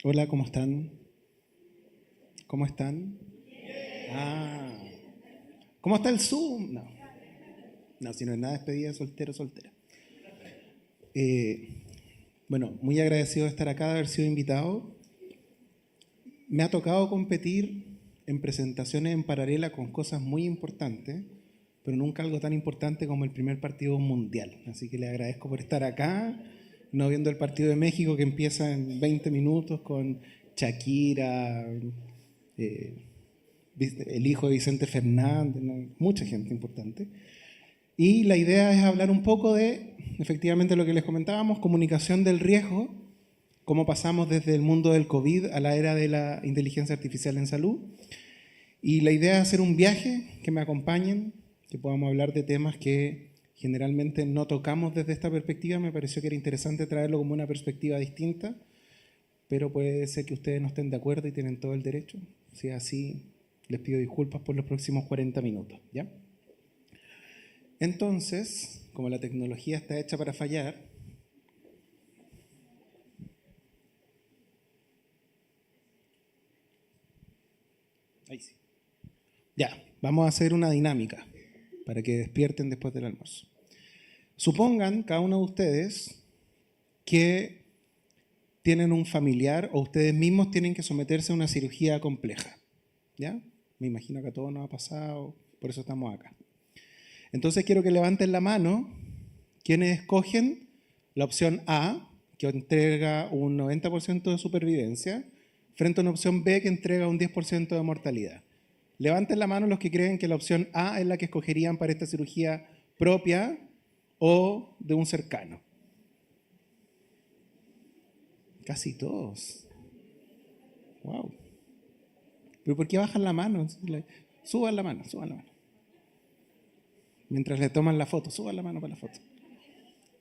Hola, ¿cómo están? ¿Cómo están? Ah, ¿cómo está el Zoom? No, no, si no es nada despedida de soltero, soltera. Eh, bueno, muy agradecido de estar acá, de haber sido invitado. Me ha tocado competir en presentaciones en paralela con cosas muy importantes, pero nunca algo tan importante como el primer partido mundial. Así que le agradezco por estar acá, no viendo el partido de México que empieza en 20 minutos con Shakira, eh, el hijo de Vicente Fernández, ¿no? Mucha gente importante. Y la idea es hablar un poco de, efectivamente, lo que les comentábamos, comunicación del riesgo, cómo pasamos desde el mundo del COVID a la era de la inteligencia artificial en salud. Y la idea es hacer un viaje, que me acompañen, que podamos hablar de temas que generalmente no tocamos desde esta perspectiva. Me pareció que era interesante traerlo como una perspectiva distinta, pero puede ser que ustedes no estén de acuerdo y tienen todo el derecho. Si es así, les pido disculpas por los próximos 40 minutos, ¿ya? Entonces, como la tecnología está hecha para fallar, ahí sí. Ya, vamos a hacer una dinámica para que despierten después del almuerzo. Supongan, cada uno de ustedes, que tienen un familiar o ustedes mismos tienen que someterse a una cirugía compleja. ¿Ya? Me imagino que a todos nos ha pasado, por eso estamos acá. Entonces quiero que levanten la mano quienes escogen la opción A, que entrega un 90% de supervivencia, frente a una opción B que entrega un 10% de mortalidad. Levanten la mano los que creen que la opción A es la que escogerían para esta cirugía propia o de un cercano. Casi todos. Wow. ¿Pero por qué bajan la mano? Suban la mano, suban la mano. Mientras le toman la foto, suban la mano para la foto.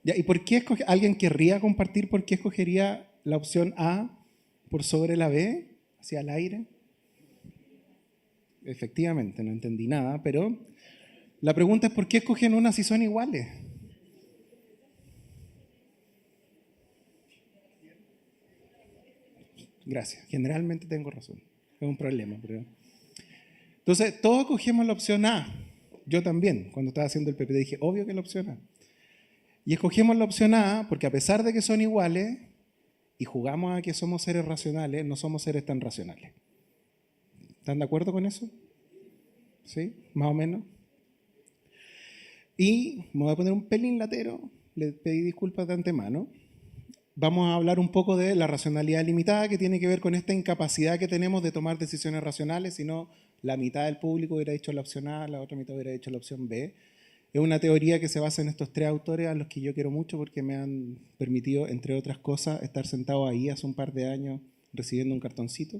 Ya, ¿y por qué alguien querría compartir por qué escogería la opción A por sobre la B, hacia el aire? Efectivamente, no entendí nada, pero la pregunta es ¿por qué escogen una si son iguales? Gracias, generalmente tengo razón, es un problema. Pero... Entonces, todos cogemos la opción A. Yo también, cuando estaba haciendo el PPT dije, obvio que la opción A. Y escogemos la opción A porque a pesar de que son iguales y jugamos a que somos seres racionales, no somos seres tan racionales. ¿Están de acuerdo con eso? ¿Sí? Más o menos. Y me voy a poner un pelín latero, le pedí disculpas de antemano. Vamos a hablar un poco de la racionalidad limitada, que tiene que ver con esta incapacidad que tenemos de tomar decisiones racionales, si no la mitad del público hubiera dicho la opción A, la otra mitad hubiera dicho la opción B. Es una teoría que se basa en estos tres autores a los que yo quiero mucho porque me han permitido, entre otras cosas, estar sentado ahí hace un par de años recibiendo un cartoncito.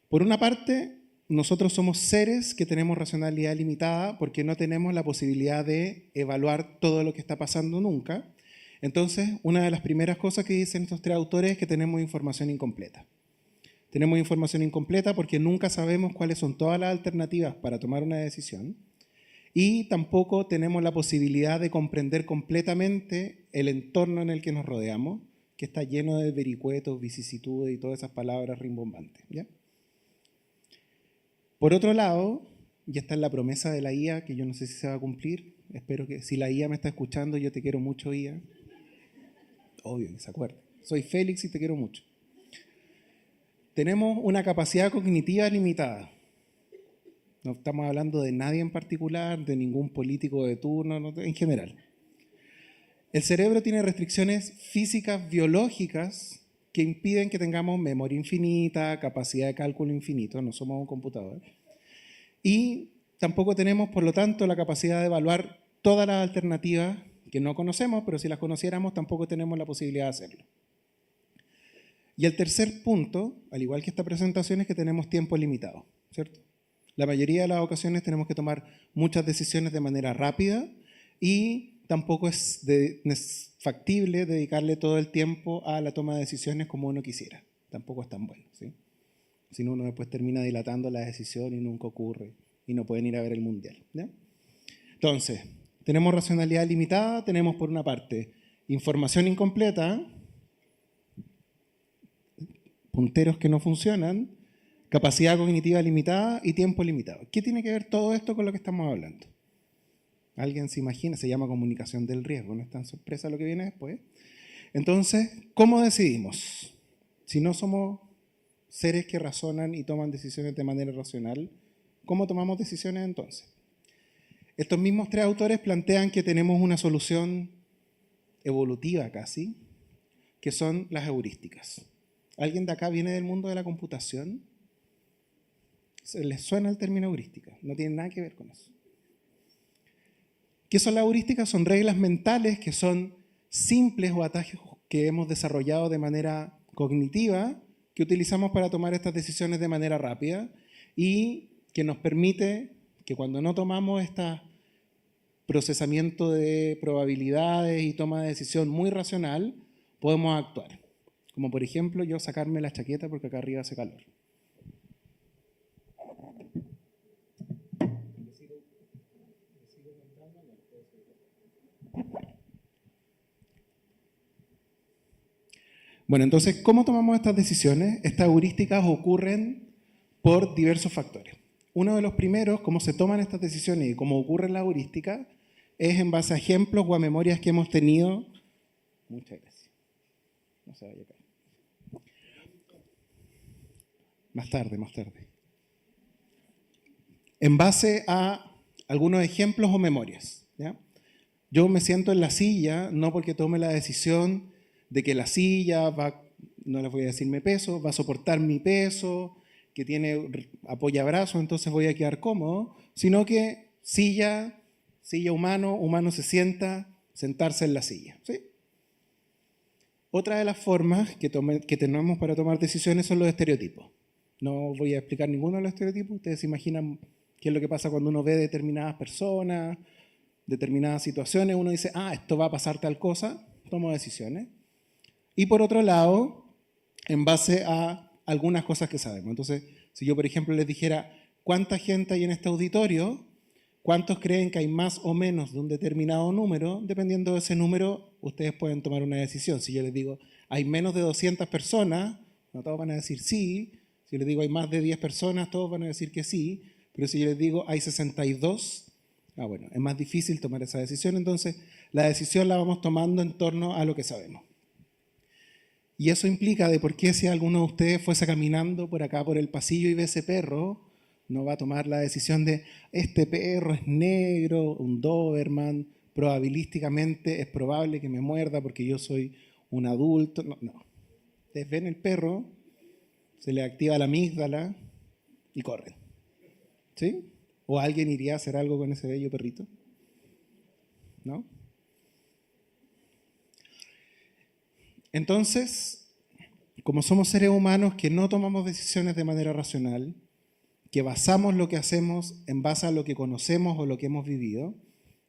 Por una parte, nosotros somos seres que tenemos racionalidad limitada porque no tenemos la posibilidad de evaluar todo lo que está pasando nunca. Entonces, una de las primeras cosas que dicen estos tres autores es que tenemos información incompleta. Tenemos información incompleta porque nunca sabemos cuáles son todas las alternativas para tomar una decisión y tampoco tenemos la posibilidad de comprender completamente el entorno en el que nos rodeamos, que está lleno de vericuetos, vicisitudes y todas esas palabras rimbombantes, ¿ya? Por otro lado, y esta es la promesa de la IA, que yo no sé si se va a cumplir, espero que si la IA me está escuchando, yo te quiero mucho, IA. Obvio que se acuerda. Soy Félix y te quiero mucho. Tenemos una capacidad cognitiva limitada. No estamos hablando de nadie en particular, de ningún político de turno, no, en general. El cerebro tiene restricciones físicas, biológicas, que impiden que tengamos memoria infinita, capacidad de cálculo infinito, no somos un computador. Y tampoco tenemos, por lo tanto, la capacidad de evaluar todas las alternativas que no conocemos, pero si las conociéramos tampoco tenemos la posibilidad de hacerlo. Y el tercer punto, al igual que esta presentación, es que tenemos tiempo limitado, ¿cierto? La mayoría de las ocasiones tenemos que tomar muchas decisiones de manera rápida y tampoco es factible dedicarle todo el tiempo a la toma de decisiones como uno quisiera. Tampoco es tan bueno, ¿sí? Si no, uno después termina dilatando la decisión y nunca ocurre y no pueden ir a ver el mundial, ¿ya? Entonces, tenemos racionalidad limitada, tenemos por una parte información incompleta, punteros que no funcionan, capacidad cognitiva limitada y tiempo limitado. ¿Qué tiene que ver todo esto con lo que estamos hablando? ¿Alguien se imagina? Se llama comunicación del riesgo, no es tan sorpresa lo que viene después. Entonces, ¿cómo decidimos? Si no somos seres que razonan y toman decisiones de manera racional, ¿cómo tomamos decisiones entonces? Estos mismos tres autores plantean que tenemos una solución evolutiva casi, que son las heurísticas. ¿Alguien de acá viene del mundo de la computación? ¿Se les suena el término heurística? No tiene nada que ver con eso. ¿Qué son las heurísticas? Son reglas mentales que son simples o atajos que hemos desarrollado de manera cognitiva que utilizamos para tomar estas decisiones de manera rápida y que nos permite que cuando no tomamos este procesamiento de probabilidades y toma de decisión muy racional, podemos actuar. Como por ejemplo, yo sacarme la chaqueta porque acá arriba hace calor. Bueno, entonces, ¿cómo tomamos estas decisiones? Estas heurísticas ocurren por diversos factores. Uno de los primeros, cómo se toman estas decisiones y cómo ocurren las heurísticas, es en base a ejemplos o a memorias que hemos tenido. Muchas gracias. No se vaya a caer. Más tarde. En base a algunos ejemplos o memorias, ¿ya? Yo me siento en la silla, no porque tome la decisión de que la silla va, no les voy a decir mi peso, va a soportar mi peso, que tiene apoyabrazos, entonces voy a quedar cómodo, sino que silla humano se sienta, sentarse en la silla, ¿sí? Otra de las formas que tenemos para tomar decisiones son los estereotipos. No voy a explicar ninguno de los estereotipos, ustedes se imaginan qué es lo que pasa cuando uno ve determinadas personas, determinadas situaciones, uno dice, esto va a pasar tal cosa, tomo decisiones. Y por otro lado, en base a algunas cosas que sabemos. Entonces, si yo, por ejemplo, les dijera, ¿cuánta gente hay en este auditorio? ¿Cuántos creen que hay más o menos de un determinado número? Dependiendo de ese número, ustedes pueden tomar una decisión. Si yo les digo, hay menos de 200 personas, no todos van a decir sí. Si les digo, hay más de 10 personas, todos van a decir que sí. Pero si yo les digo, hay 62, bueno, es más difícil tomar esa decisión. Entonces, la decisión la vamos tomando en torno a lo que sabemos. Y eso implica de por qué si alguno de ustedes fuese caminando por acá, por el pasillo y ve ese perro, no va a tomar la decisión de, este perro es negro, un Doberman, probabilísticamente es probable que me muerda porque yo soy un adulto. No. Ustedes ven el perro, se le activa la amígdala y corren. ¿Sí? ¿O alguien iría a hacer algo con ese bello perrito? ¿No? Entonces, como somos seres humanos que no tomamos decisiones de manera racional, que basamos lo que hacemos en base a lo que conocemos o lo que hemos vivido,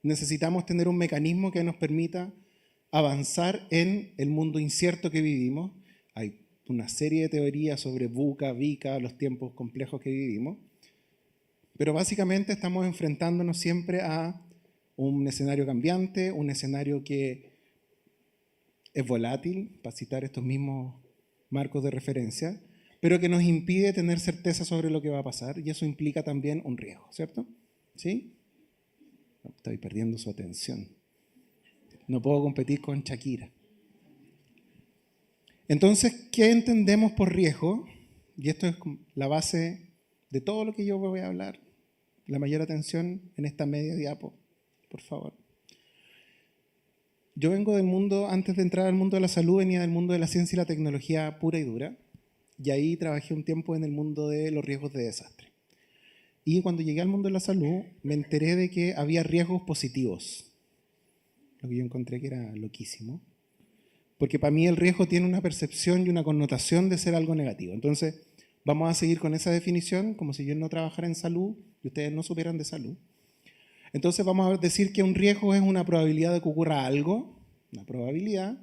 necesitamos tener un mecanismo que nos permita avanzar en el mundo incierto que vivimos. Hay una serie de teorías sobre VUCA, VICA, los tiempos complejos que vivimos, pero básicamente estamos enfrentándonos siempre a un escenario cambiante, un escenario que es volátil, para citar estos mismos marcos de referencia, pero que nos impide tener certeza sobre lo que va a pasar, y eso implica también un riesgo, ¿cierto? ¿Sí? Estoy perdiendo su atención. No puedo competir con Shakira. Entonces, ¿qué entendemos por riesgo? Y esto es la base de todo lo que yo voy a hablar. La mayor atención en esta media diapo, por favor. Yo vengo del mundo, antes de entrar al mundo de la salud, venía del mundo de la ciencia y la tecnología pura y dura. Y ahí trabajé un tiempo en el mundo de los riesgos de desastre. Y cuando llegué al mundo de la salud, me enteré de que había riesgos positivos. Lo que yo encontré que era loquísimo. Porque para mí el riesgo tiene una percepción y una connotación de ser algo negativo. Entonces, vamos a seguir con esa definición, como si yo no trabajara en salud y ustedes no supieran de salud. Entonces vamos a decir que un riesgo es una probabilidad de que ocurra algo, una probabilidad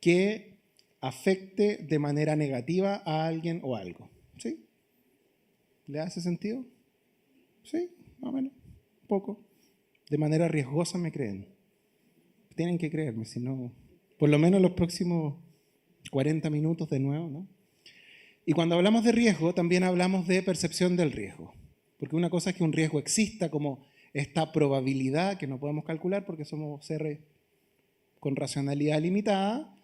que afecte de manera negativa a alguien o algo. ¿Sí? ¿Le hace sentido? Sí, más o menos, un poco. De manera riesgosa me creen. Tienen que creerme, si no, por lo menos los próximos 40 minutos de nuevo, ¿no? Y cuando hablamos de riesgo, también hablamos de percepción del riesgo. Porque una cosa es que un riesgo exista como esta probabilidad que no podemos calcular porque somos seres con racionalidad limitada,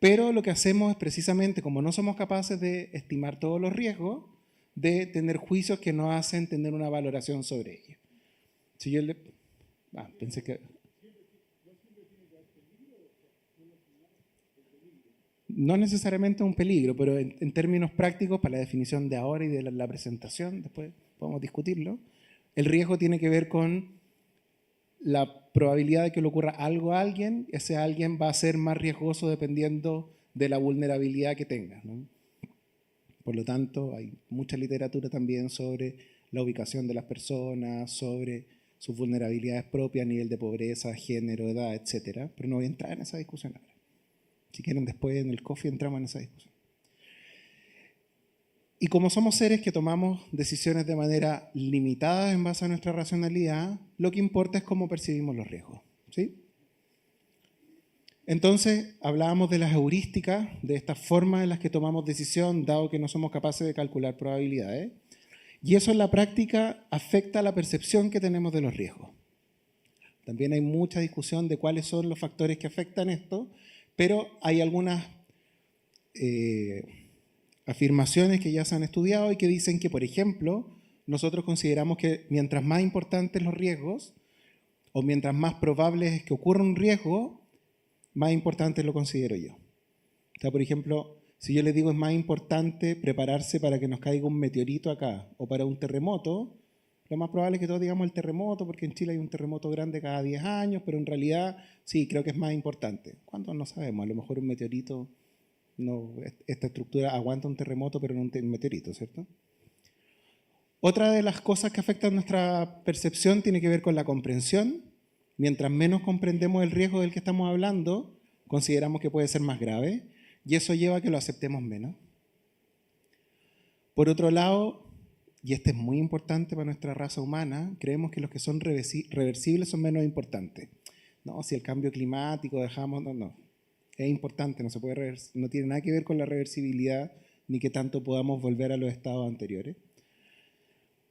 pero lo que hacemos es precisamente, como no somos capaces de estimar todos los riesgos, de tener juicios que nos hacen tener una valoración sobre ellos. Si yo le... pensé que... No necesariamente un peligro, pero en términos prácticos, para la definición de ahora y de la presentación, después podemos discutirlo, el riesgo tiene que ver con la probabilidad de que le ocurra algo a alguien. Ese alguien va a ser más riesgoso dependiendo de la vulnerabilidad que tenga, ¿no? Por lo tanto, hay mucha literatura también sobre la ubicación de las personas, sobre sus vulnerabilidades propias a nivel de pobreza, género, edad, etc. Pero no voy a entrar en esa discusión ahora. Si quieren, después en el coffee entramos en esa discusión. Y como somos seres que tomamos decisiones de manera limitada en base a nuestra racionalidad, lo que importa es cómo percibimos los riesgos, ¿sí? Entonces, hablábamos de las heurísticas, de estas formas en las que tomamos decisión, dado que no somos capaces de calcular probabilidades. Y eso en la práctica afecta a la percepción que tenemos de los riesgos. También hay mucha discusión de cuáles son los factores que afectan esto, pero hay algunas afirmaciones que ya se han estudiado y que dicen que, por ejemplo, nosotros consideramos que mientras más importantes los riesgos, o mientras más probable es que ocurra un riesgo, más importante lo considero yo. O sea, por ejemplo, si yo les digo es más importante prepararse para que nos caiga un meteorito acá o para un terremoto, lo más probable es que todos digamos el terremoto, porque en Chile hay un terremoto grande cada 10 años, pero en realidad sí, creo que es más importante. ¿Cuándo? No sabemos, a lo mejor un meteorito, no, esta estructura aguanta un terremoto, pero no un meteorito, ¿cierto? Otra de las cosas que afectan nuestra percepción tiene que ver con la comprensión. Mientras menos comprendemos el riesgo del que estamos hablando, consideramos que puede ser más grave y eso lleva a que lo aceptemos menos. Por otro lado, y este es muy importante para nuestra raza humana, creemos que los que son reversibles son menos importantes. No, si el cambio climático dejamos... No. Es importante, no se puede no tiene nada que ver con la reversibilidad ni que tanto podamos volver a los estados anteriores.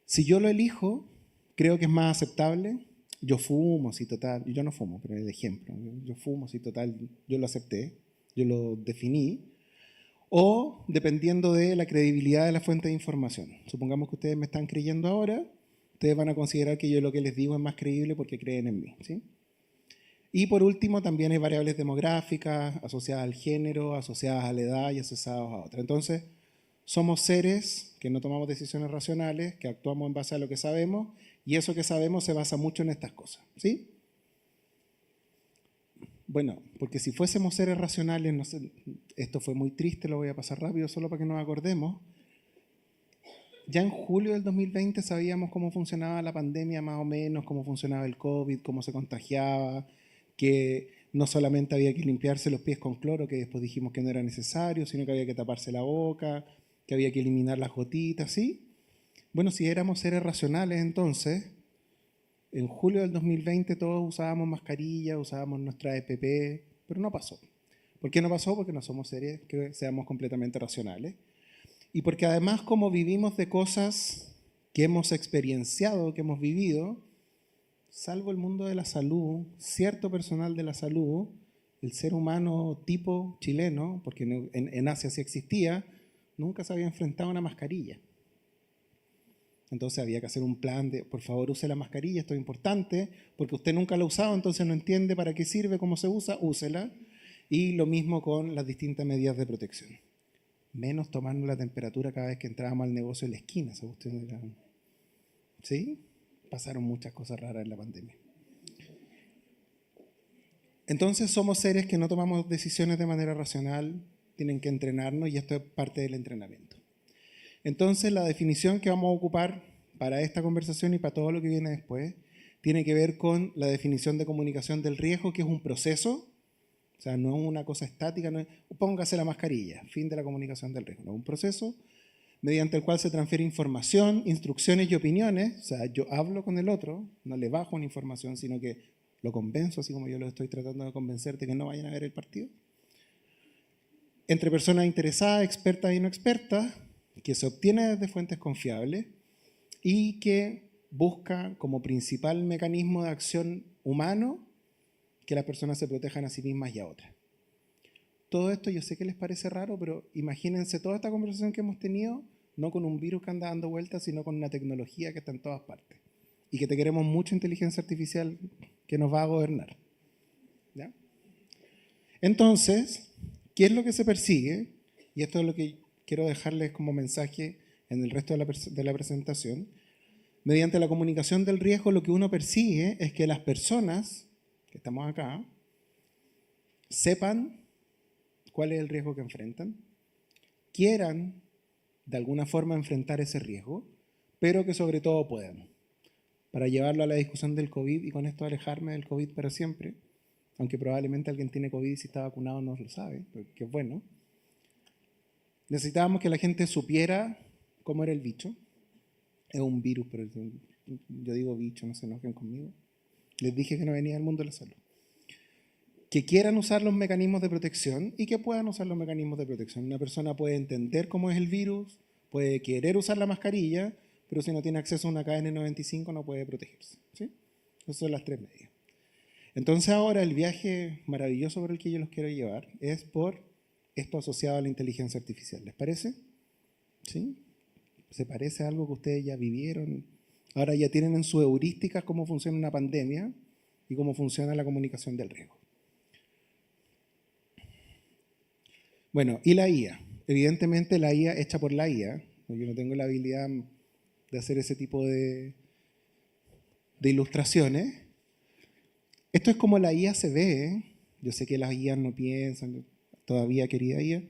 Si yo lo elijo, creo que es más aceptable. Yo fumo, si total, yo no fumo, pero es de ejemplo. Yo fumo, si total, yo lo acepté, yo lo definí. O dependiendo de la credibilidad de la fuente de información. Supongamos que ustedes me están creyendo ahora, ustedes van a considerar que yo lo que les digo es más creíble porque creen en mí, ¿sí? Y por último, también hay variables demográficas asociadas al género, asociadas a la edad y asociadas a otras. Entonces, somos seres que no tomamos decisiones racionales, que actuamos en base a lo que sabemos, y eso que sabemos se basa mucho en estas cosas, ¿sí? Bueno, porque si fuésemos seres racionales, no sé, esto fue muy triste, lo voy a pasar rápido solo para que nos acordemos. Ya en julio del 2020 sabíamos cómo funcionaba la pandemia más o menos, cómo funcionaba el COVID, cómo se contagiaba, que no solamente había que limpiarse los pies con cloro, que después dijimos que no era necesario, sino que había que taparse la boca, que había que eliminar las gotitas, ¿sí? Bueno, si éramos seres racionales entonces, en julio del 2020 todos usábamos mascarilla, usábamos nuestra EPP, pero no pasó. ¿Por qué no pasó? Porque no somos seres que seamos completamente racionales. Y porque además como vivimos de cosas que hemos experienciado, que hemos vivido, salvo el mundo de la salud, cierto personal de la salud, el ser humano tipo chileno, porque en Asia sí existía, nunca se había enfrentado a una mascarilla. Entonces había que hacer un plan de, por favor, use la mascarilla, esto es importante, porque usted nunca la ha usado, entonces no entiende para qué sirve, cómo se usa, úsela. Y lo mismo con las distintas medidas de protección. Menos tomarnos la temperatura cada vez que entrábamos al negocio en la esquina, ¿sabe usted? ¿Sí? Pasaron muchas cosas raras en la pandemia. Entonces somos seres que no tomamos decisiones de manera racional, tienen que entrenarnos y esto es parte del entrenamiento. Entonces la definición que vamos a ocupar para esta conversación y para todo lo que viene después tiene que ver con la definición de comunicación del riesgo, que es un proceso, o sea, no es una cosa estática, no es, póngase la mascarilla, fin de la comunicación del riesgo, no es un proceso mediante el cual se transfiere información, instrucciones y opiniones. O sea, yo hablo con el otro, no le bajo una información, sino que lo convenzo, así como yo lo estoy tratando de convencer de que no vayan a ver el partido. entre personas interesadas, expertas y no expertas, que se obtiene desde fuentes confiables y que busca como principal mecanismo de acción humano que las personas se protejan a sí mismas y a otras. Todo esto yo sé que les parece raro, pero imagínense toda esta conversación que hemos tenido, no con un virus que anda dando vueltas, sino con una tecnología que está en todas partes. Y que te queremos mucho inteligencia artificial que nos va a gobernar. ¿Ya? Entonces, ¿qué es lo que se persigue? Y esto es lo que quiero dejarles como mensaje en el resto de la presentación. Mediante la comunicación del riesgo, lo que uno persigue es que las personas que estamos acá sepan cuál es el riesgo que enfrentan, quieran de alguna forma enfrentar ese riesgo, pero que sobre todo puedan. Para llevarlo a la discusión del COVID y con esto alejarme del COVID para siempre, aunque probablemente alguien tiene COVID y si está vacunado no lo sabe, que es bueno, necesitábamos que la gente supiera cómo era el bicho. Es un virus, pero yo digo bicho, no se enojen conmigo. Les dije que no venía del mundo de la salud. Que quieran usar los mecanismos de protección y que puedan usar los mecanismos de protección. Una persona puede entender cómo es el virus, puede querer usar la mascarilla, pero si no tiene acceso a una KN95 no puede protegerse. ¿Sí? Esas son las tres medidas. Entonces ahora el viaje maravilloso por el que yo los quiero llevar es por esto asociado a la inteligencia artificial. ¿Les parece? ¿Sí? ¿Se parece a algo que ustedes ya vivieron? Ahora ya tienen en su heurística cómo funciona una pandemia y cómo funciona la comunicación del riesgo. Bueno, y la IA. Evidentemente la IA hecha por la IA. Yo no tengo la habilidad de hacer ese tipo de ilustraciones. Esto es como la IA se ve, ¿eh? Yo sé que las IA no piensan, todavía querida IA.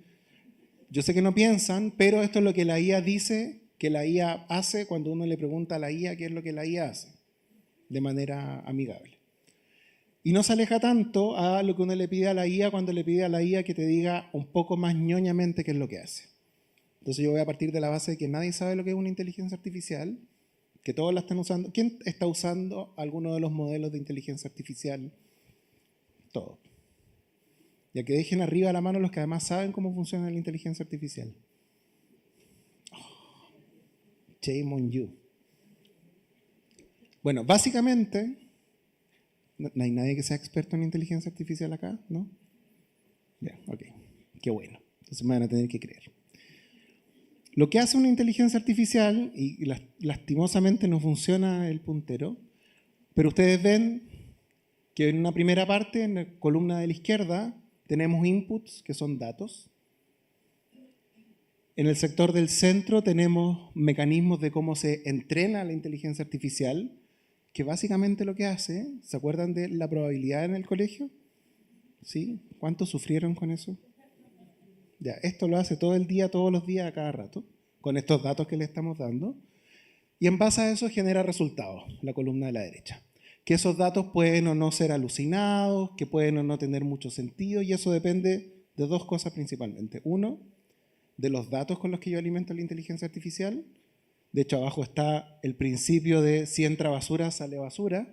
Yo sé que no piensan, pero esto es lo que la IA dice que la IA hace cuando uno le pregunta a la IA qué es lo que la IA hace, de manera amigable. Y no se aleja tanto a lo que uno le pide a la IA cuando le pide a la IA que te diga un poco más ñoñamente qué es lo que hace. Entonces yo voy a partir de la base de que nadie sabe lo que es una inteligencia artificial, que todos la están usando. ¿Quién está usando alguno de los modelos de inteligencia artificial? Todo. Ya que dejen arriba la mano los que además saben cómo funciona la inteligencia artificial. Oh, shame on you. Bueno, básicamente, no hay nadie que sea experto en inteligencia artificial acá, ¿no? Ya, ok. Qué bueno. Entonces me van a tener que creer. Lo que hace una inteligencia artificial, y lastimosamente no funciona el puntero, pero ustedes ven que en una primera parte, en la columna de la izquierda, tenemos inputs, que son datos. En el sector del centro tenemos mecanismos de cómo se entrena la inteligencia artificial, que básicamente lo que hace, ¿se acuerdan de la probabilidad en el colegio? ¿Sí? ¿Cuántos sufrieron con eso? Ya, esto lo hace todo el día, todos los días, a cada rato, con estos datos que le estamos dando. Y en base a eso genera resultados, la columna de la derecha. Que esos datos pueden o no ser alucinados, que pueden o no tener mucho sentido, y eso depende de dos cosas principalmente. Uno, de los datos con los que yo alimento la inteligencia artificial. De hecho, abajo está el principio de si entra basura, sale basura.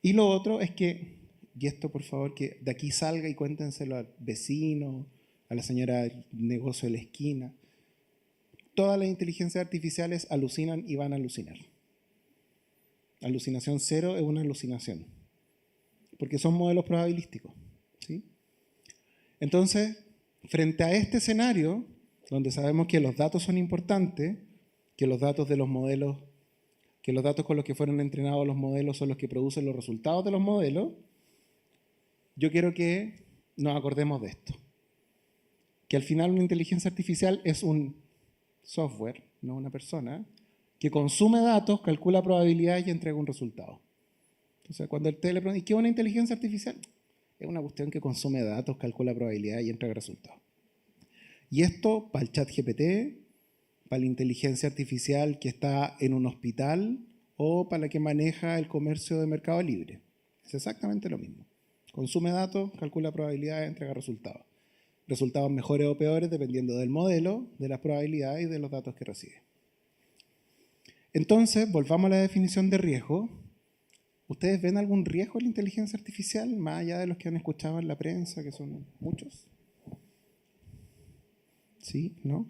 Y lo otro es que, y esto por favor, que de aquí salga y cuéntenselo al vecino, a la señora del negocio de la esquina. Todas las inteligencias artificiales alucinan y van a alucinar. Alucinación cero es una alucinación, porque son modelos probabilísticos. ¿Sí? Entonces, frente a este escenario, donde sabemos que los datos son importantes, que los datos de los modelos, que los datos con los que fueron entrenados los modelos son los que producen los resultados de los modelos, yo quiero que nos acordemos de esto. Que al final una inteligencia artificial es un software, no una persona, que consume datos, calcula probabilidades y entrega un resultado. Entonces, cuando el le pregunta, ¿y qué es una inteligencia artificial? Es una cuestión que consume datos, calcula probabilidades y entrega resultados. Y esto para el chat GPT, para la inteligencia artificial que está en un hospital o para la que maneja el comercio de Mercado Libre. Es exactamente lo mismo. Consume datos, calcula probabilidades, entrega resultados. Resultados mejores o peores dependiendo del modelo, de las probabilidades y de los datos que recibe. Entonces, volvamos a la definición de riesgo. ¿Ustedes ven algún riesgo en la inteligencia artificial, más allá de los que han escuchado en la prensa, que son muchos? ¿Sí? ¿No?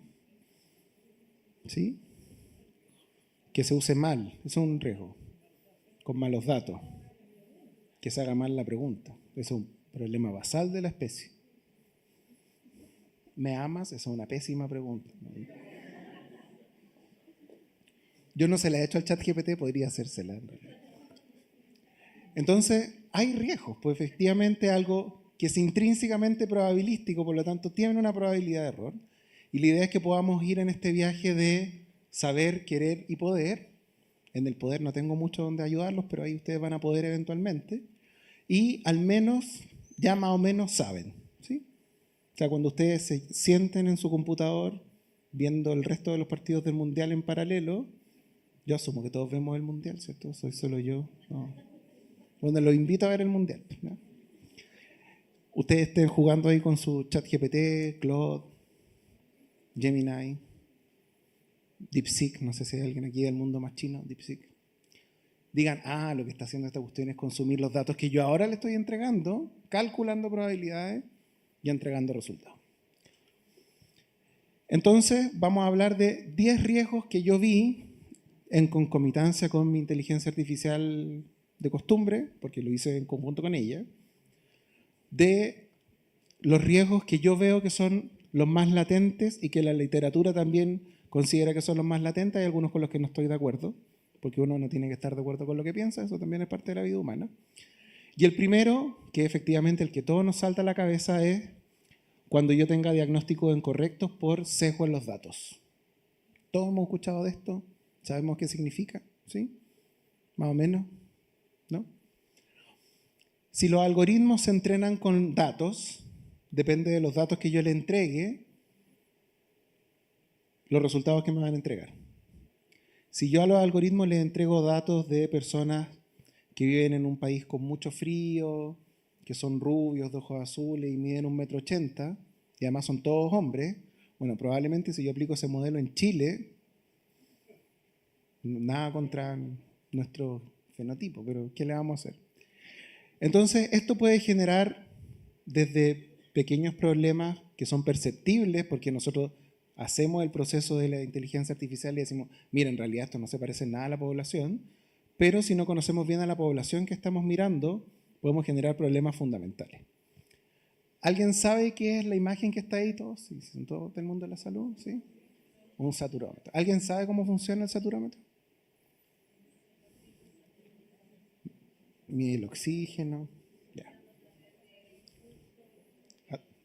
¿Sí? Que se use mal, eso es un riesgo, con malos datos, que se haga mal la pregunta, eso es un problema basal de la especie. ¿Me amas? Esa es una pésima pregunta. Yo no se la he hecho al ChatGPT, podría hacérsela en realidad. Entonces, hay riesgos, pues efectivamente algo que es intrínsecamente probabilístico, por lo tanto tiene una probabilidad de error. Y la idea es que podamos ir en este viaje de saber, querer y poder. En el poder no tengo mucho donde ayudarlos, pero ahí ustedes van a poder eventualmente. Y al menos, ya más o menos saben, ¿sí? O sea, cuando ustedes se sienten en su computador viendo el resto de los partidos del Mundial en paralelo, yo asumo que todos vemos el Mundial, ¿cierto? Soy solo yo. No. Bueno, los invito a ver el Mundial, ¿no? Ustedes estén jugando ahí con su ChatGPT, Claude, Gemini, DeepSeek, no sé si hay alguien aquí del mundo más chino, DeepSeek. Digan, lo que está haciendo esta cuestión es consumir los datos que yo ahora le estoy entregando, calculando probabilidades y entregando resultados. Entonces, vamos a hablar de 10 riesgos que yo vi en concomitancia con mi inteligencia artificial de costumbre, porque lo hice en conjunto con ella, de los riesgos que yo veo que son los más latentes y que la literatura también considera que son los más latentes. Hay algunos con los que no estoy de acuerdo, porque uno no tiene que estar de acuerdo con lo que piensa, eso también es parte de la vida humana. Y el primero, que efectivamente el que todo nos salta a la cabeza, es cuando yo tenga diagnósticos incorrectos por sesgo en los datos. Todos hemos escuchado de esto, sabemos qué significa, ¿sí? Más o menos, ¿no? Si los algoritmos se entrenan con datos, depende de los datos que yo le entregue, los resultados que me van a entregar. Si yo a los algoritmos les entrego datos de personas que viven en un país con mucho frío, que son rubios, de ojos azules y miden 1,80 m, y además son todos hombres, bueno, probablemente si yo aplico ese modelo en Chile, nada contra nuestro fenotipo, pero ¿qué le vamos a hacer? Entonces, esto puede generar desde pequeños problemas que son perceptibles, porque nosotros hacemos el proceso de la inteligencia artificial y decimos, mira, en realidad esto no se parece en nada a la población, pero si no conocemos bien a la población que estamos mirando, podemos generar problemas fundamentales. ¿Alguien sabe qué es la imagen que está ahí? ¿Todos? ¿Sí? ¿Son todos del mundo de la salud? ¿Sí? Un saturómetro. ¿Alguien sabe cómo funciona el saturómetro? Mide el oxígeno. Ya.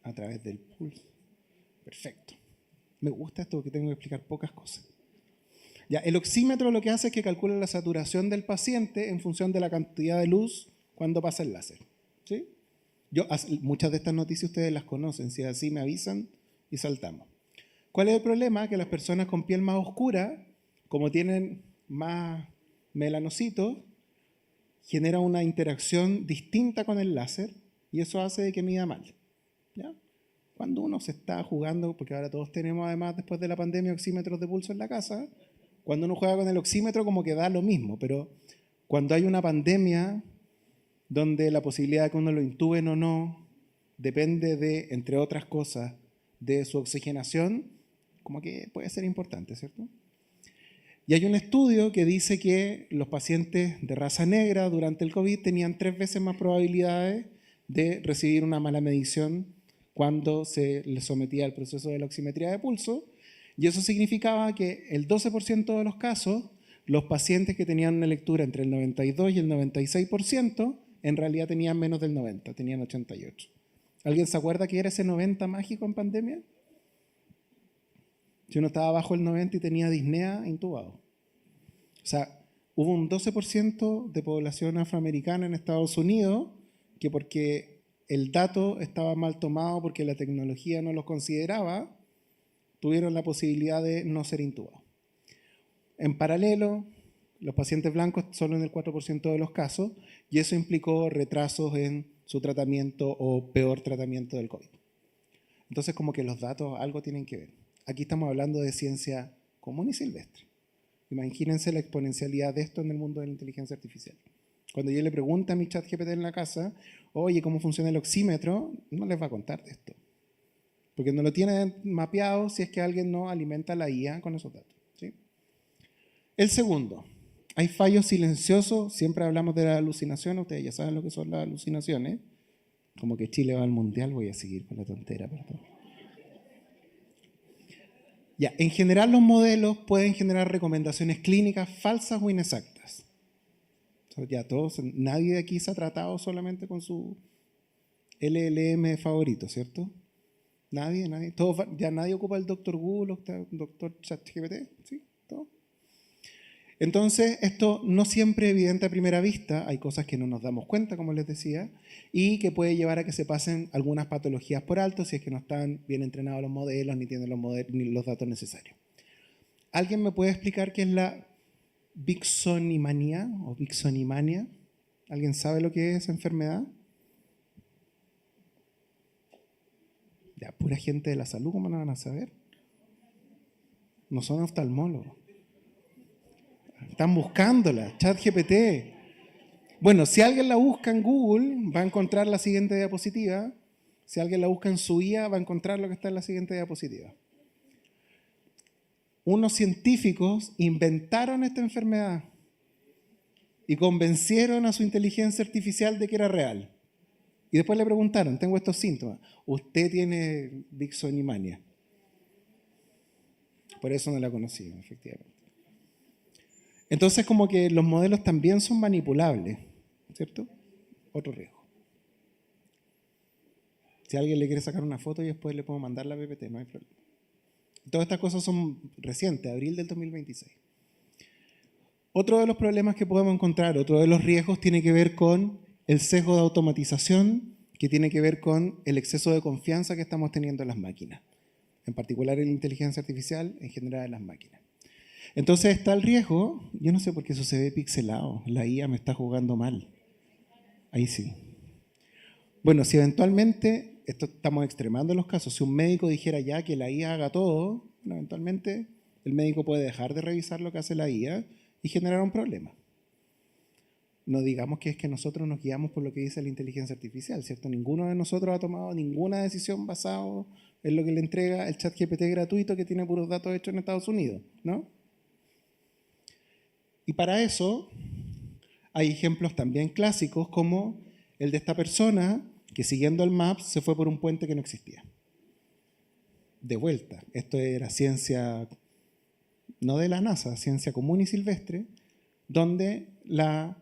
A través del pulso. Perfecto. Me gusta esto porque tengo que explicar pocas cosas. Ya, el oxímetro lo que hace es que calcula la saturación del paciente en función de la cantidad de luz cuando pasa el láser. ¿Sí? Muchas de estas noticias ustedes las conocen, si es así me avisan y saltamos. ¿Cuál es el problema? Que las personas con piel más oscura, como tienen más melanocitos, genera una interacción distinta con el láser y eso hace de que mida mal. ¿Ya? Cuando uno se está jugando, porque ahora todos tenemos además después de la pandemia oxímetros de pulso en la casa, cuando uno juega con el oxímetro como que da lo mismo, pero cuando hay una pandemia donde la posibilidad de que uno lo intuben o no depende de, entre otras cosas, de su oxigenación, como que puede ser importante, ¿cierto? Y hay un estudio que dice que los pacientes de raza negra durante el COVID tenían 3 veces más probabilidades de recibir una mala medición cuando se les sometía al proceso de la oximetría de pulso, y eso significaba que el 12% de los casos, los pacientes que tenían una lectura entre el 92 y el 96%, en realidad tenían menos del 90, tenían 88. ¿Alguien se acuerda que era ese 90 mágico en pandemia? Si uno estaba bajo el 90 y tenía disnea, intubado. O sea, hubo un 12% de población afroamericana en Estados Unidos que porque el dato estaba mal tomado, porque la tecnología no los consideraba, tuvieron la posibilidad de no ser intubados. En paralelo, los pacientes blancos solo en el 4% de los casos, y eso implicó retrasos en su tratamiento o peor tratamiento del COVID. Entonces, como que los datos algo tienen que ver. Aquí estamos hablando de ciencia común y silvestre. Imagínense la exponencialidad de esto en el mundo de la inteligencia artificial. Cuando yo le pregunto a mi ChatGPT en la casa, oye, ¿cómo funciona el oxímetro? No les va a contar de esto. porque no lo tiene mapeado si es que alguien no alimenta la IA con esos datos. ¿Sí? El segundo, hay fallos silenciosos, siempre hablamos de las alucinaciones, ustedes ya saben lo que son las alucinaciones, como que Chile va al mundial, voy a seguir con la tontera, perdón. Ya, en general los modelos pueden generar recomendaciones clínicas falsas o inexactas. Ya todos, nadie de aquí se ha tratado solamente con su LLM favorito, ¿cierto? Nadie. Todos, ya nadie ocupa el doctor Google, el doctor ChatGPT, ¿sí? ¿Todo? Entonces, esto no siempre es evidente a primera vista, hay cosas que no nos damos cuenta, como les decía, y que puede llevar a que se pasen algunas patologías por alto si es que no están bien entrenados los modelos, ni tienen ni los datos necesarios. ¿Alguien me puede explicar qué es la vixonimania o vixonimania? ¿Alguien sabe lo que es esa enfermedad? Ya, pura gente de la salud, ¿cómo no van a saber? No son oftalmólogos. Están buscándola, ChatGPT. Bueno, si alguien la busca en Google, va a encontrar la siguiente diapositiva. Si alguien la busca en su IA, va a encontrar lo que está en la siguiente diapositiva. Unos científicos inventaron esta enfermedad y convencieron a su inteligencia artificial de que era real. Y después le preguntaron, tengo estos síntomas, ¿usted tiene vixonimania? Por eso no la conocí, efectivamente. Entonces, como que los modelos también son manipulables, ¿cierto? Otro riesgo. Si alguien le quiere sacar una foto y después le puedo mandar la PPT, no hay problema. Todas estas cosas son recientes, abril del 2026. Otro de los problemas que podemos encontrar, otro de los riesgos, tiene que ver con el sesgo de automatización, que tiene que ver con el exceso de confianza que estamos teniendo en las máquinas, en particular en la inteligencia artificial, en general en las máquinas. Entonces está el riesgo, yo no sé por qué eso se ve pixelado, la IA me está jugando mal. Ahí sí. Bueno, si eventualmente, esto estamos extremando los casos, si un médico dijera ya que la IA haga todo, bueno, eventualmente el médico puede dejar de revisar lo que hace la IA y generar un problema. No digamos que es que nosotros nos guiamos por lo que dice la inteligencia artificial, ¿cierto? Ninguno de nosotros ha tomado ninguna decisión basada en lo que le entrega el ChatGPT gratuito que tiene puros datos hechos en Estados Unidos, ¿no? Y para eso hay ejemplos también clásicos como el de esta persona que siguiendo el Maps se fue por un puente que no existía. De vuelta, esto era ciencia, no de la NASA, ciencia común y silvestre, donde la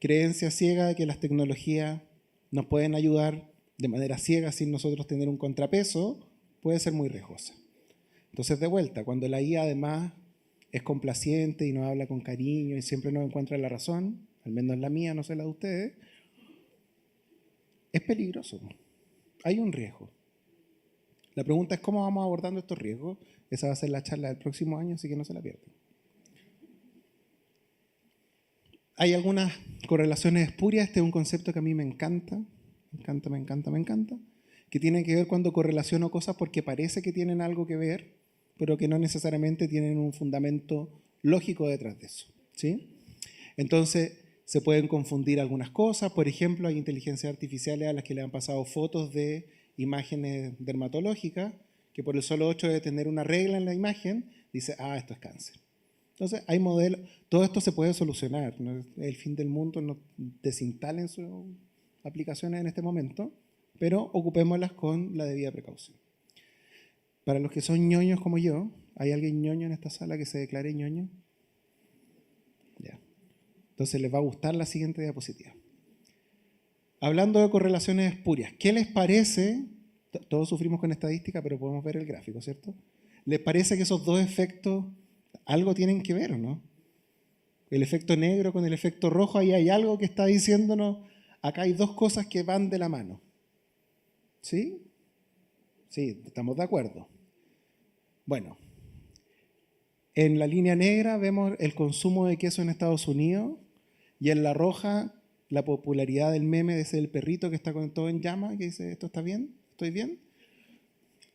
creencia ciega de que las tecnologías nos pueden ayudar de manera ciega sin nosotros tener un contrapeso puede ser muy riesgosa. Entonces, de vuelta, cuando la IA además es complaciente y nos habla con cariño y siempre nos encuentra la razón, al menos la mía, no sé la de ustedes, es peligroso. Hay un riesgo. La pregunta es cómo vamos abordando estos riesgos. Esa va a ser la charla del próximo año, así que no se la pierdan. Hay algunas correlaciones espurias. Este es un concepto que a mí me encanta, que tiene que ver cuando correlaciono cosas porque parece que tienen algo que ver, pero que no necesariamente tienen un fundamento lógico detrás de eso, ¿sí? Entonces, se pueden confundir algunas cosas. Por ejemplo, hay inteligencias artificiales a las que le han pasado fotos de imágenes dermatológicas, que por el solo hecho de tener una regla en la imagen, dice, ah, esto es cáncer. Entonces, hay modelos, todo esto se puede solucionar, no es el fin del mundo, no desinstalen sus aplicaciones en este momento, pero ocupémoslas con la debida precaución. Para los que son ñoños como yo, ¿hay alguien ñoño en esta sala que se declare ñoño? Ya. Entonces les va a gustar la siguiente diapositiva. Hablando de correlaciones espurias, ¿qué les parece? Todos sufrimos con estadística, pero podemos ver el gráfico, ¿cierto? ¿Les parece que esos dos efectos algo tienen que ver o no? El efecto negro con el efecto rojo, ahí hay algo que está diciéndonos, acá hay dos cosas que van de la mano. ¿Sí? Sí, estamos de acuerdo. Bueno, en la línea negra vemos el consumo de queso en Estados Unidos y en la roja la popularidad del meme de ese del perrito que está con todo en llama, que dice, ¿esto está bien? ¿Estoy bien?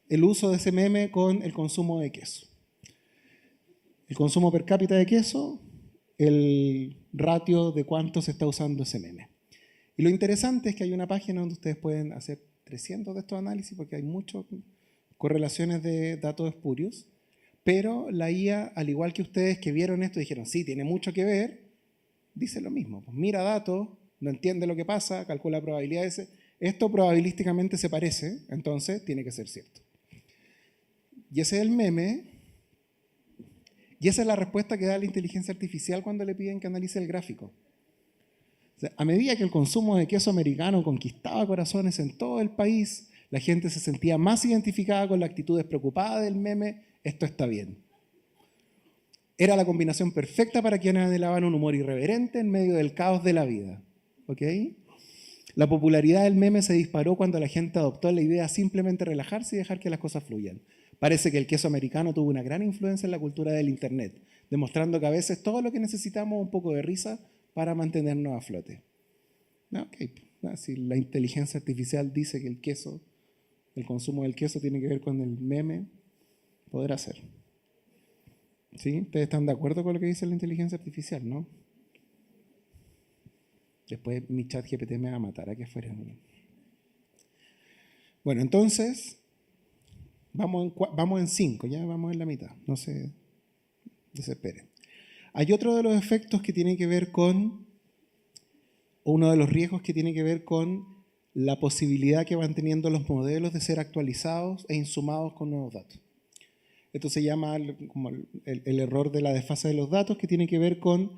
El uso de ese meme con el consumo de queso. El consumo per cápita de queso, el ratio de cuánto se está usando ese meme. Y lo interesante es que hay una página donde ustedes pueden hacer 300 de estos análisis, porque hay mucho correlaciones de datos espurios, pero la IA, al igual que ustedes que vieron esto, dijeron, sí, tiene mucho que ver, dice lo mismo. Pues mira datos, no entiende lo que pasa, calcula probabilidades. Esto probabilísticamente se parece, entonces tiene que ser cierto. Y ese es el meme, y esa es la respuesta que da la inteligencia artificial cuando le piden que analice el gráfico. O sea, a medida que el consumo de queso americano conquistaba corazones en todo el país, la gente se sentía más identificada con la actitud despreocupada del meme, esto está bien. Era la combinación perfecta para quienes anhelaban un humor irreverente en medio del caos de la vida. ¿Ok? La popularidad del meme se disparó cuando la gente adoptó la idea de simplemente relajarse y dejar que las cosas fluyan. Parece que el queso americano tuvo una gran influencia en la cultura del Internet, demostrando que a veces todo lo que necesitamos es un poco de risa para mantenernos a flote. Okay. Si la inteligencia artificial dice que el consumo del queso tiene que ver con el meme, podrá ser. ¿Sí? ¿Ustedes están de acuerdo con lo que dice la inteligencia artificial, no? Después mi chat GPT me va a matar aquí afuera. Bueno, entonces, vamos en 5, ya vamos en la mitad, no se desesperen. Hay otro de los efectos que tiene que ver con, uno de los riesgos que tiene que ver con la posibilidad que van teniendo los modelos de ser actualizados e insumados con nuevos datos. Esto se llama como el error de la desfase de los datos, que tiene que ver con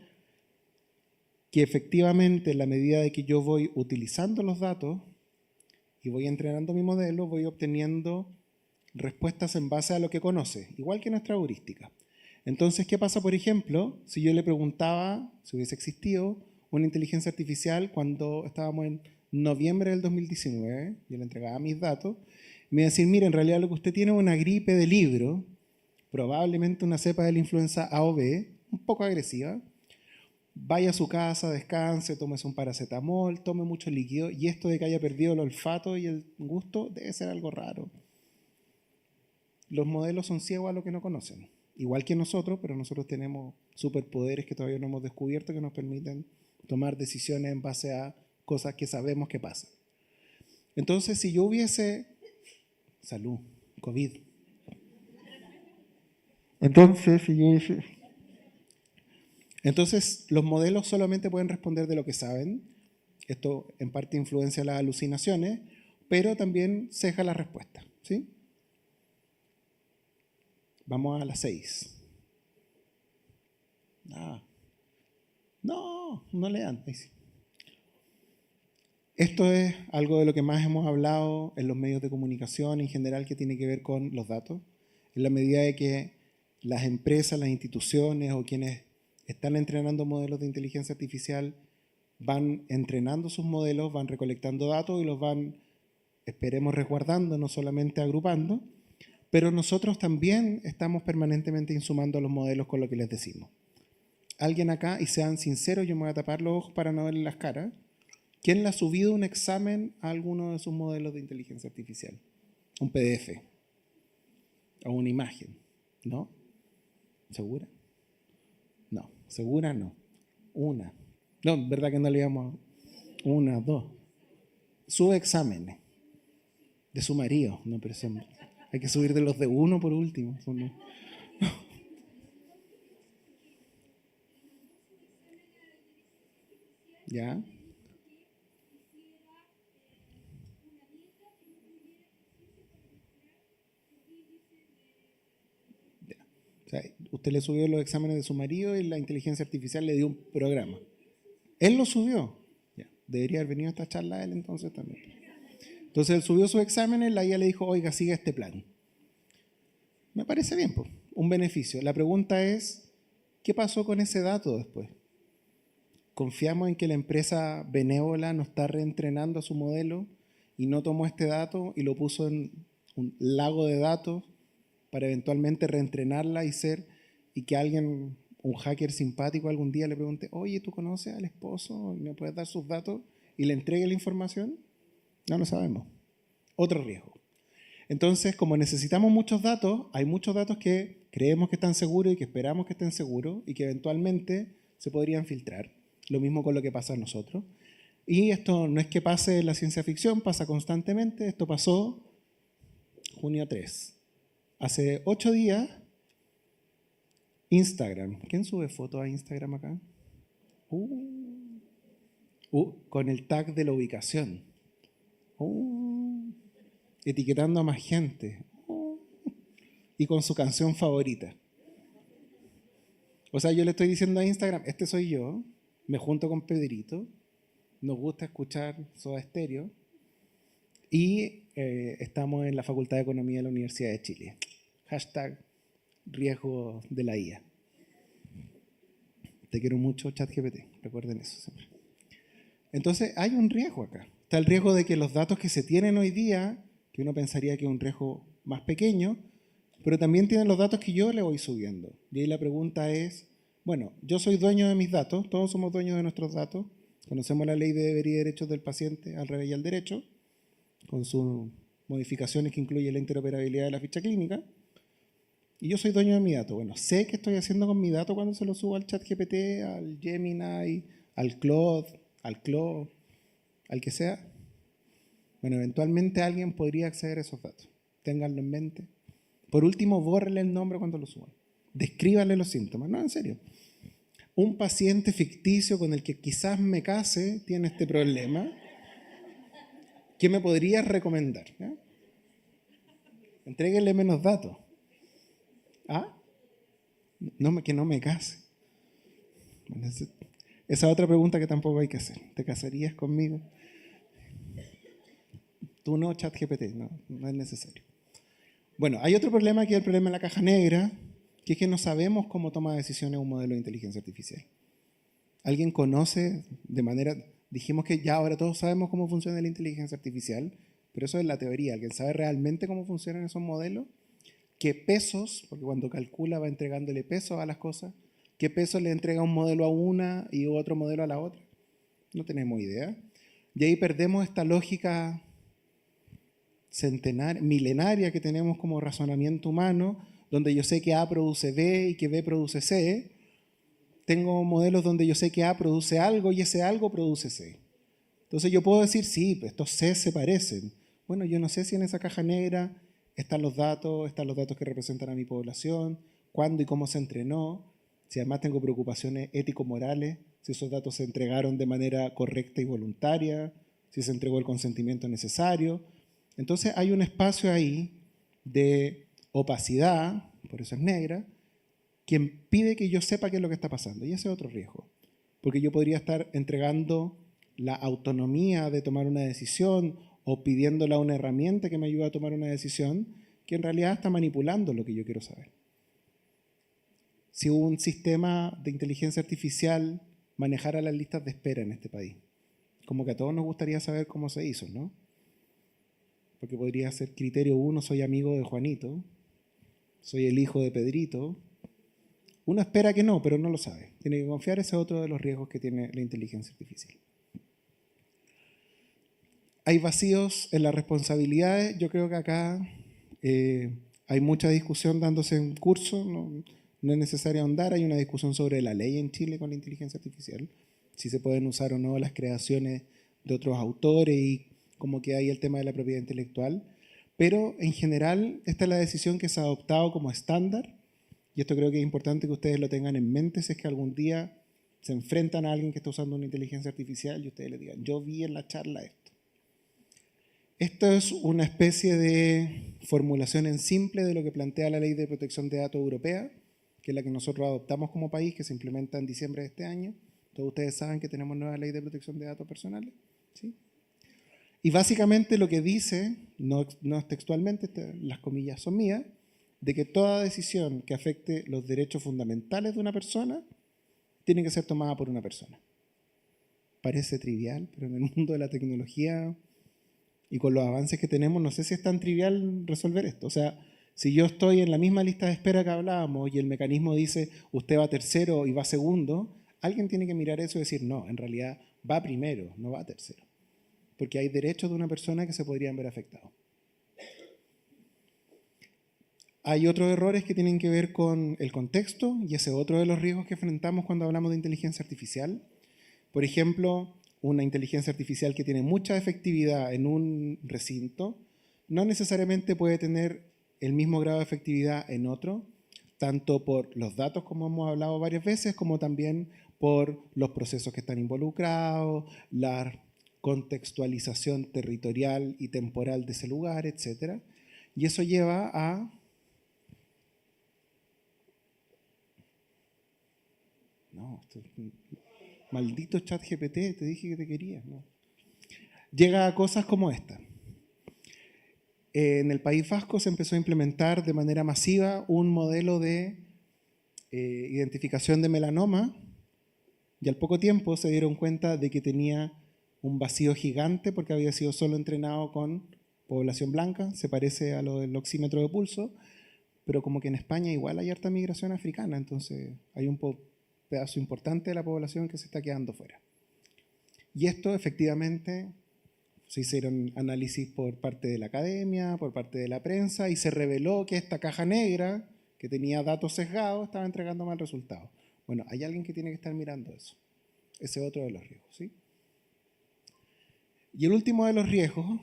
que efectivamente en la medida de que yo voy utilizando los datos y voy entrenando mi modelo, voy obteniendo respuestas en base a lo que conoce, igual que nuestra heurística. Entonces, ¿qué pasa, por ejemplo, si yo le preguntaba, si hubiese existido una inteligencia artificial cuando estábamos en noviembre del 2019, yo le entregaba mis datos, me iba a decir, mire, en realidad lo que usted tiene es una gripe de libro, probablemente una cepa de la influenza A o B, un poco agresiva, vaya a su casa, descanse, tómese un paracetamol, tome mucho líquido, y esto de que haya perdido el olfato y el gusto debe ser algo raro. Los modelos son ciegos a lo que no conocen, igual que nosotros, pero nosotros tenemos superpoderes que todavía no hemos descubierto que nos permiten tomar decisiones en base a cosas que sabemos que pasan. Entonces, si yo hubiese... Salud, COVID. Entonces, los modelos solamente pueden responder de lo que saben. Esto en parte influencia las alucinaciones, pero también ceja la respuesta. ¿Sí? Vamos a las 6. No lean. Esto es algo de lo que más hemos hablado en los medios de comunicación en general, que tiene que ver con los datos. En la medida de que las empresas, las instituciones o quienes están entrenando modelos de inteligencia artificial van entrenando sus modelos, van recolectando datos y los van, esperemos, resguardando, no solamente agrupando, pero nosotros también estamos permanentemente insumando a los modelos con lo que les decimos. Alguien acá, y sean sinceros, yo me voy a tapar los ojos para no verle las caras, ¿quién le ha subido un examen a alguno de sus modelos de inteligencia artificial? Un PDF o una imagen, ¿no? ¿Segura? No, segura no. Una. No, ¿verdad que no le íbamos a... Una, dos. Sube exámenes de su marido, no, pero hay que subir de los de uno por último. ¿Ya? O sea, usted le subió los exámenes de su marido y la inteligencia artificial le dio un programa. Él lo subió. Ya. Debería haber venido a esta charla él entonces también. Entonces él subió sus exámenes, la IA le dijo, oiga, siga este plan. Me parece bien, pues, un beneficio. La pregunta es, ¿qué pasó con ese dato después? ¿Confiamos en que la empresa benévola no está reentrenando a su modelo y no tomó este dato y lo puso en un lago de datos para eventualmente reentrenarla y que alguien, un hacker simpático, algún día le pregunte, oye, ¿tú conoces al esposo? ¿Me puedes dar sus datos? Y le entregue la información? No lo sabemos. Otro riesgo. Entonces, como necesitamos muchos datos, hay muchos datos que creemos que están seguros y que esperamos que estén seguros y que eventualmente se podrían filtrar. Lo mismo con lo que pasa a nosotros. Y esto no es que pase en la ciencia ficción, pasa constantemente. Esto pasó junio 3. Hace 8 días, Instagram. ¿Quién sube fotos a Instagram acá? Con el tag de la ubicación. Etiquetando a más gente. Y con su canción favorita. O sea, yo le estoy diciendo a Instagram, este soy yo, me junto con Pedrito, nos gusta escuchar Soda Stereo y estamos en la Facultad de Economía de la Universidad de Chile. Hashtag riesgo de la IA. Te quiero mucho, ChatGPT, recuerden eso siempre. Entonces, hay un riesgo acá. Está el riesgo de que los datos que se tienen hoy día, que uno pensaría que es un riesgo más pequeño, pero también tienen los datos que yo le voy subiendo. Y ahí la pregunta es, bueno, yo soy dueño de mis datos, todos somos dueños de nuestros datos, conocemos la ley de deberes y derechos del paciente al revés y al derecho, con sus modificaciones que incluye la interoperabilidad de la ficha clínica, y yo soy dueño de mi dato. Bueno, sé qué estoy haciendo con mi dato cuando se lo subo al ChatGPT, al Gemini, al Claude, al que sea. Bueno, eventualmente alguien podría acceder a esos datos. Ténganlo en mente. Por último, bórrenle el nombre cuando lo suban. Descríbanle los síntomas. No, en serio. Un paciente ficticio con el que quizás me case tiene este problema. ¿Qué me podrías recomendar? ¿Ya? Entréguenle menos datos. ¿Ah? No, que no me case. Bueno, esa otra pregunta que tampoco hay que hacer. ¿Te casarías conmigo? Tú no, ChatGPT. No es necesario. Bueno, hay otro problema que es el problema de la caja negra, que es que no sabemos cómo toma decisiones un modelo de inteligencia artificial. ¿Alguien conoce de manera... Dijimos que ya ahora todos sabemos cómo funciona la inteligencia artificial, pero eso es la teoría. ¿Alguien sabe realmente cómo funcionan esos modelos? ¿Qué pesos, porque cuando calcula va entregándole pesos a las cosas, qué pesos le entrega un modelo a una y otro modelo a la otra? No tenemos idea. Y ahí perdemos esta lógica milenaria que tenemos como razonamiento humano, donde yo sé que A produce B y que B produce C. Tengo modelos donde yo sé que A produce algo y ese algo produce C. Entonces yo puedo decir, sí, pues estos C se parecen. Bueno, yo no sé si en esa caja negra están los datos que representan a mi población, cuándo y cómo se entrenó, si además tengo preocupaciones ético-morales, si esos datos se entregaron de manera correcta y voluntaria, si se entregó el consentimiento necesario. Entonces hay un espacio ahí de opacidad, por eso es negra, que impide que yo sepa qué es lo que está pasando. Y ese es otro riesgo, porque yo podría estar entregando la autonomía de tomar una decisión o pidiéndole a una herramienta que me ayude a tomar una decisión que en realidad está manipulando lo que yo quiero saber. Si un sistema de inteligencia artificial manejara las listas de espera en este país, como que a todos nos gustaría saber cómo se hizo, ¿no? Porque podría ser criterio 1, soy amigo de Juanito, soy el hijo de Pedrito. Uno espera que no, pero no lo sabe. Tiene que confiar, ese es otro de los riesgos que tiene la inteligencia artificial. Hay vacíos en las responsabilidades. Yo creo que acá hay mucha discusión dándose en curso, no es necesario ahondar. Hay una discusión sobre la ley en Chile con la inteligencia artificial, si se pueden usar o no las creaciones de otros autores y como que hay el tema de la propiedad intelectual. Pero en general esta es la decisión que se ha adoptado como estándar, y esto creo que es importante que ustedes lo tengan en mente si es que algún día se enfrentan a alguien que está usando una inteligencia artificial y ustedes le digan, yo vi en la charla esto. Esto es una especie de formulación en simple de lo que plantea la Ley de Protección de Datos Europea, que es la que nosotros adoptamos como país, que se implementa en diciembre de este año. Todos ustedes saben que tenemos nueva Ley de Protección de Datos Personales, ¿sí? Y básicamente lo que dice, no es textualmente, las comillas son mías, de que toda decisión que afecte los derechos fundamentales de una persona tiene que ser tomada por una persona. Parece trivial, pero en el mundo de la tecnología y con los avances que tenemos, no sé si es tan trivial resolver esto. O sea, si yo estoy en la misma lista de espera que hablábamos y el mecanismo dice usted va tercero y va segundo, alguien tiene que mirar eso y decir, no, en realidad va primero, no va tercero. Porque hay derechos de una persona que se podrían ver afectados. Hay otros errores que tienen que ver con el contexto, y ese es otro de los riesgos que enfrentamos cuando hablamos de inteligencia artificial. Por ejemplo, una inteligencia artificial que tiene mucha efectividad en un recinto, no necesariamente puede tener el mismo grado de efectividad en otro, tanto por los datos, como hemos hablado varias veces, como también por los procesos que están involucrados, la contextualización territorial y temporal de ese lugar, etc. Y eso lleva a... No, maldito ChatGPT, te dije que te quería. No. Llega a cosas como esta. En el País Vasco se empezó a implementar de manera masiva un modelo de identificación de melanoma y al poco tiempo se dieron cuenta de que tenía un vacío gigante porque había sido solo entrenado con población blanca, se parece a lo del oxímetro de pulso, pero como que en España igual hay harta migración africana, entonces hay un pedazo importante de la población que se está quedando fuera. Y esto efectivamente se hicieron análisis por parte de la academia, por parte de la prensa, y se reveló que esta caja negra, que tenía datos sesgados, estaba entregando mal resultado. Bueno, hay alguien que tiene que estar mirando eso. Ese es otro de los riesgos, ¿sí? Y el último de los riesgos,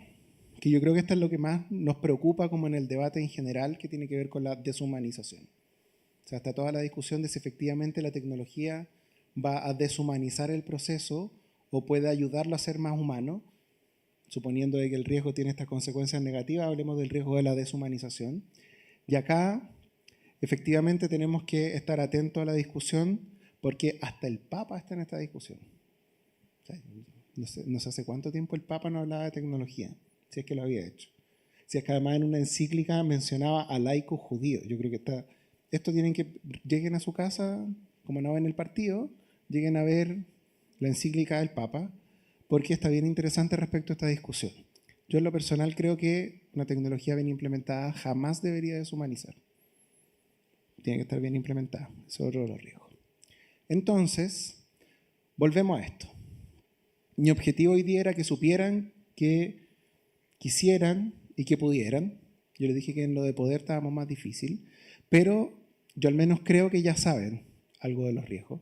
que yo creo que esto es lo que más nos preocupa como en el debate en general, que tiene que ver con la deshumanización. O sea, está toda la discusión de si efectivamente la tecnología va a deshumanizar el proceso o puede ayudarlo a ser más humano. Suponiendo que el riesgo tiene estas consecuencias negativas, hablemos del riesgo de la deshumanización. Y acá, efectivamente, tenemos que estar atentos a la discusión porque hasta el Papa está en esta discusión. O sea, no sé hace cuánto tiempo el Papa no hablaba de tecnología, si es que lo había hecho. Si es que además en una encíclica mencionaba a laicos judíos. Yo creo que esto tienen que, lleguen a su casa, como no ven el partido, lleguen a ver la encíclica del Papa, porque está bien interesante respecto a esta discusión. Yo en lo personal creo que una tecnología bien implementada jamás debería deshumanizar. Tiene que estar bien implementada. Eso es otro de los riesgos. Entonces, volvemos a esto. Mi objetivo hoy día era que supieran, que quisieran y que pudieran. Yo les dije que en lo de poder estábamos más difícil, pero yo al menos creo que ya saben algo de los riesgos.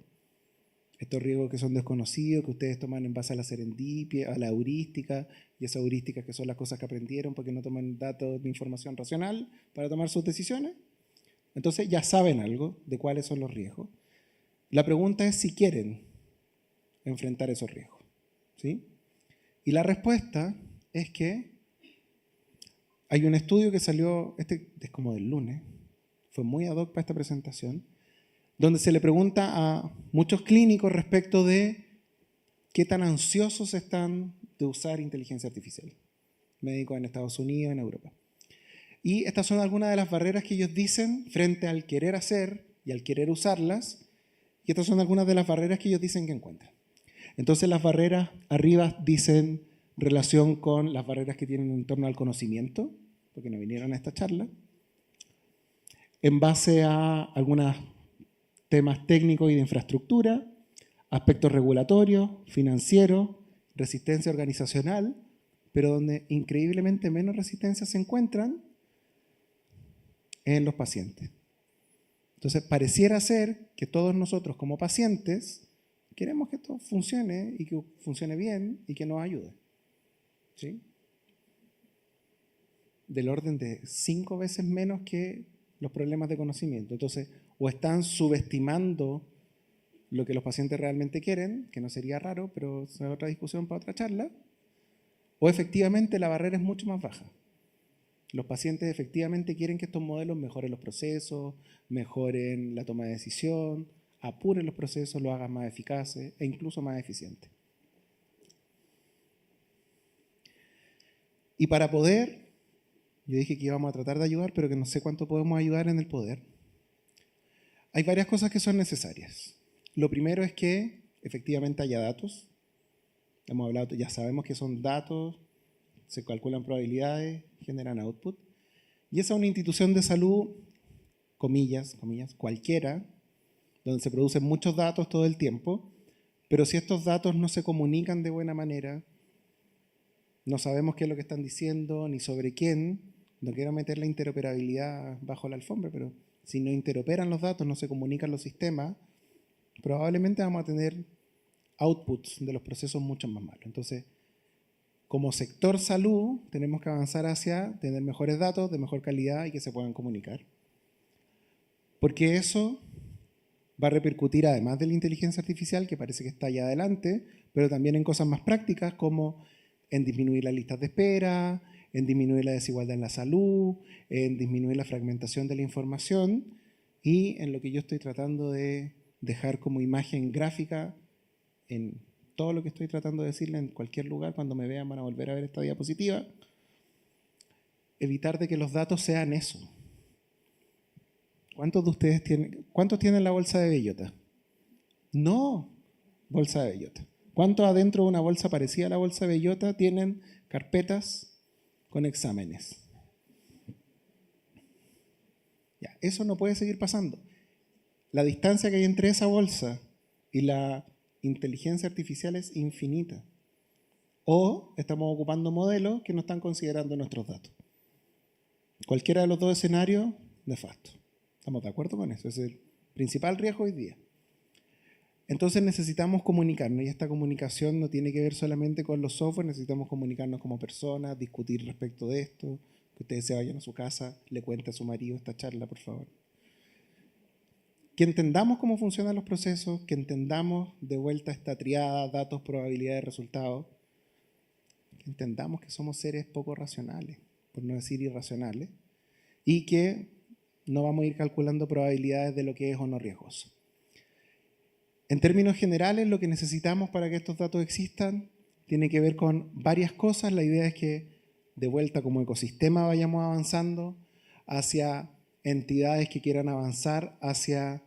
Estos riesgos que son desconocidos, que ustedes toman en base a la serendipia, a la heurística, y esas heurísticas que son las cosas que aprendieron porque no toman datos de información racional para tomar sus decisiones. Entonces ya saben algo de cuáles son los riesgos. La pregunta es si quieren enfrentar esos riesgos, ¿sí? Y la respuesta es que hay un estudio que salió, este es como del lunes, fue muy ad hoc para esta presentación, donde se le pregunta a muchos clínicos respecto de qué tan ansiosos están de usar inteligencia artificial. Médicos en Estados Unidos, en Europa. Y estas son algunas de las barreras que ellos dicen frente al querer hacer y al querer usarlas. Y estas son algunas de las barreras que ellos dicen que encuentran. Entonces las barreras arriba dicen relación con las barreras que tienen en torno al conocimiento, porque no vinieron a esta charla. En base a algunos temas técnicos y de infraestructura, aspectos regulatorios, financieros, resistencia organizacional, pero donde increíblemente menos resistencia se encuentran en los pacientes. Entonces, pareciera ser que todos nosotros como pacientes queremos que esto funcione y que funcione bien y que nos ayude. ¿Sí? Del orden de 5 veces menos que los problemas de conocimiento. Entonces, o están subestimando lo que los pacientes realmente quieren, que no sería raro, pero es otra discusión para otra charla, o efectivamente la barrera es mucho más baja. Los pacientes efectivamente quieren que estos modelos mejoren los procesos, mejoren la toma de decisión, apuren los procesos, lo hagan más eficaces e incluso más eficientes. Y para poder, yo dije que íbamos a tratar de ayudar, pero que no sé cuánto podemos ayudar en el poder. Hay varias cosas que son necesarias. Lo primero es que efectivamente haya datos. Hemos hablado, ya sabemos que son datos, se calculan probabilidades, generan output. Y esa es una institución de salud, comillas, cualquiera, donde se producen muchos datos todo el tiempo, pero si estos datos no se comunican de buena manera, no sabemos qué es lo que están diciendo, ni sobre quién, no quiero meter la interoperabilidad bajo la alfombra, pero si no interoperan los datos, no se comunican los sistemas, probablemente vamos a tener outputs de los procesos mucho más malos. Entonces, como sector salud, tenemos que avanzar hacia tener mejores datos de mejor calidad y que se puedan comunicar. Porque eso va a repercutir, además de la inteligencia artificial, que parece que está allá adelante, pero también en cosas más prácticas, como en disminuir las listas de espera, en disminuir la desigualdad en la salud, en disminuir la fragmentación de la información y en lo que yo estoy tratando de dejar como imagen gráfica en todo lo que estoy tratando de decirle en cualquier lugar. Cuando me vean van a volver a ver esta diapositiva. Evitar de que los datos sean eso. ¿Cuántos de ustedes tienen la bolsa de bellota? No, bolsa de bellota. ¿Cuántos adentro de una bolsa parecida a la bolsa de bellota tienen carpetas con exámenes? Ya, eso no puede seguir pasando. La distancia que hay entre esa bolsa y la inteligencia artificial es infinita. O estamos ocupando modelos que no están considerando nuestros datos. Cualquiera de los dos escenarios, nefasto. ¿Estamos de acuerdo con eso? Ese es el principal riesgo hoy día. Entonces necesitamos comunicarnos y esta comunicación no tiene que ver solamente con los software, necesitamos comunicarnos como personas, discutir respecto de esto, que ustedes se vayan a su casa, le cuente a su marido esta charla, por favor. Que entendamos cómo funcionan los procesos, que entendamos de vuelta esta triada, datos, probabilidades, resultados, que entendamos que somos seres poco racionales, por no decir irracionales, y que no vamos a ir calculando probabilidades de lo que es o no riesgoso. En términos generales, lo que necesitamos para que estos datos existan tiene que ver con varias cosas. La idea es que, de vuelta, como ecosistema vayamos avanzando hacia entidades que quieran avanzar, hacia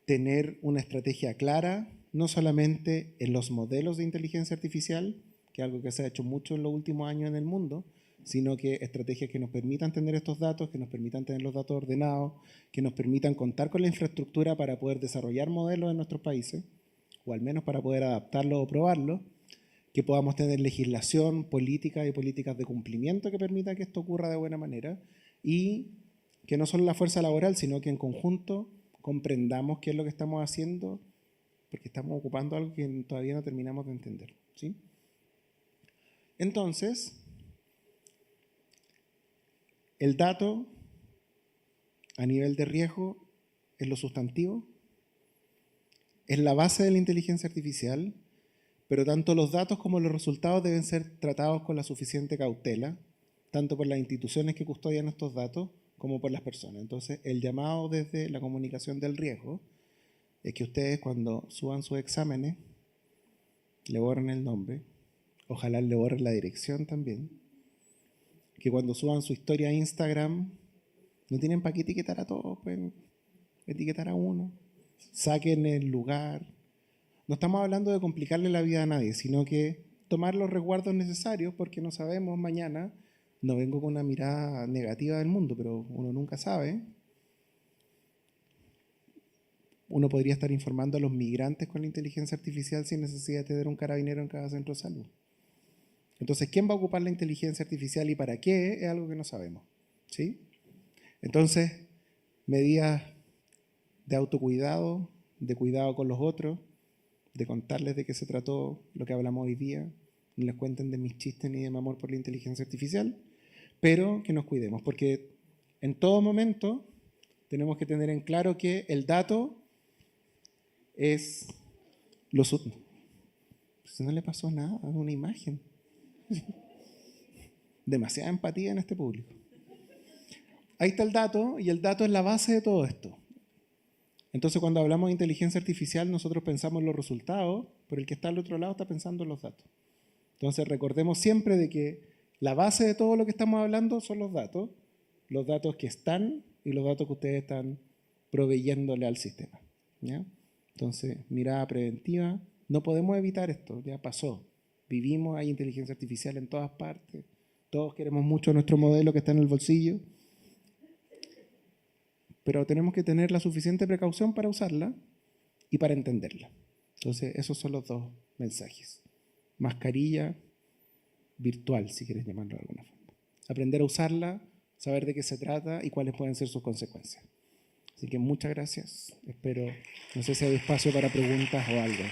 tener una estrategia clara, no solamente en los modelos de inteligencia artificial, que es algo que se ha hecho mucho en los últimos años en el mundo, sino que estrategias que nos permitan tener estos datos, que nos permitan tener los datos ordenados, que nos permitan contar con la infraestructura para poder desarrollar modelos en nuestros países, o al menos para poder adaptarlos o probarlos, que podamos tener legislación, política y políticas de cumplimiento que permitan que esto ocurra de buena manera, y que no solo la fuerza laboral, sino que en conjunto comprendamos qué es lo que estamos haciendo, porque estamos ocupando algo que todavía no terminamos de entender, ¿sí? Entonces, el dato a nivel de riesgo es lo sustantivo, es la base de la inteligencia artificial, pero tanto los datos como los resultados deben ser tratados con la suficiente cautela, tanto por las instituciones que custodian estos datos como por las personas. Entonces, el llamado desde la comunicación del riesgo es que ustedes cuando suban sus exámenes le borren el nombre, ojalá le borren la dirección también, que cuando suban su historia a Instagram no tienen para qué etiquetar a todos, pueden etiquetar a uno, saquen el lugar. No estamos hablando de complicarle la vida a nadie, sino que tomar los resguardos necesarios porque no sabemos mañana. No vengo con una mirada negativa del mundo, pero uno nunca sabe. Uno podría estar informando a los migrantes con la inteligencia artificial sin necesidad de tener un carabinero en cada centro de salud. Entonces, ¿quién va a ocupar la inteligencia artificial y para qué? Es algo que no sabemos, ¿sí? Entonces, medidas de autocuidado, de cuidado con los otros, de contarles de qué se trató lo que hablamos hoy día, no les cuenten de mis chistes ni de mi amor por la inteligencia artificial, pero que nos cuidemos, porque en todo momento tenemos que tener en claro que el dato es lo pues no le pasó nada, es una imagen. Demasiada empatía en este público. Ahí está el dato, y el dato es la base de todo esto. Entonces, cuando hablamos de inteligencia artificial, nosotros pensamos en los resultados, pero el que está al otro lado está pensando en los datos. Entonces, recordemos siempre de que la base de todo lo que estamos hablando son los datos que están y los datos que ustedes están proveyéndole al sistema, ¿ya? Entonces, mirada preventiva, no podemos evitar esto, ya pasó. Vivimos, hay inteligencia artificial en todas partes, todos queremos mucho nuestro modelo que está en el bolsillo, pero tenemos que tener la suficiente precaución para usarla y para entenderla. Entonces, esos son los dos mensajes. Mascarilla virtual, si quieres llamarlo de alguna forma. Aprender a usarla, saber de qué se trata y cuáles pueden ser sus consecuencias. Así que muchas gracias. Espero, no sé si hay espacio para preguntas o algo.